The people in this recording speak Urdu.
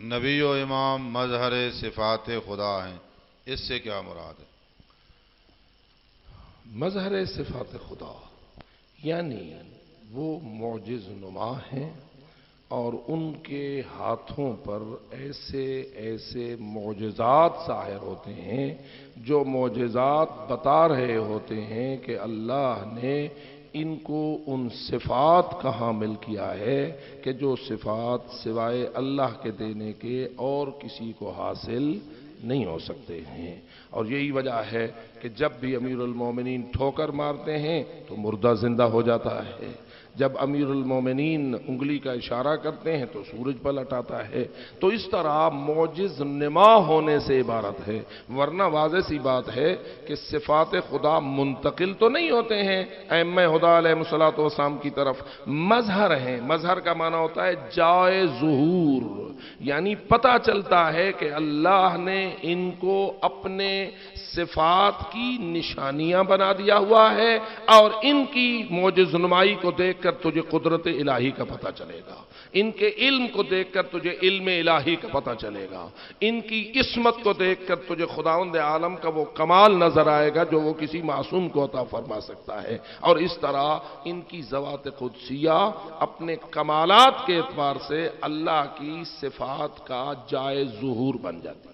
نبی و امام مظہر صفات خدا ہیں، اس سے کیا مراد ہے؟ مظہر صفات خدا یعنی وہ معجز نما ہیں اور ان کے ہاتھوں پر ایسے ایسے معجزات ظاہر ہوتے ہیں جو معجزات بتا رہے ہوتے ہیں کہ اللہ نے ان کو ان صفات کا حامل کیا ہے کہ جو صفات سوائے اللہ کے دینے کے اور کسی کو حاصل نہیں ہو سکتے ہیں۔ اور یہی وجہ ہے کہ جب بھی امیر المومنین ٹھوکر مارتے ہیں تو مردہ زندہ ہو جاتا ہے، جب امیر المومنین انگلی کا اشارہ کرتے ہیں تو سورج پلٹ آتا ہے۔ تو اس طرح معجز نما ہونے سے عبارت ہے، ورنہ واضح سی بات ہے کہ صفات خدا منتقل تو نہیں ہوتے ہیں ائمہ خدا علیہ الصلوۃ والسلام کی طرف، مظہر ہیں۔ مظہر کا معنی ہوتا ہے جائے ظہور، یعنی پتہ چلتا ہے کہ اللہ نے ان کو اپنے صفات کی نشانیاں بنا دیا ہوا ہے، اور ان کی معجز نمائی کو دیکھ کر تجھے قدرت الہی کا پتہ چلے گا، ان کے علم کو دیکھ کر تجھے علم الہی کا پتہ چلے گا، ان کی عصمت کو دیکھ کر تجھے خداوند عالم کا وہ کمال نظر آئے گا جو وہ کسی معصوم کو عطا فرما سکتا ہے۔ اور اس طرح ان کی ذوات قدسیہ اپنے کمالات کے اعتبار سے اللہ کی صفات کا جائے ظہور بن جاتی ہے۔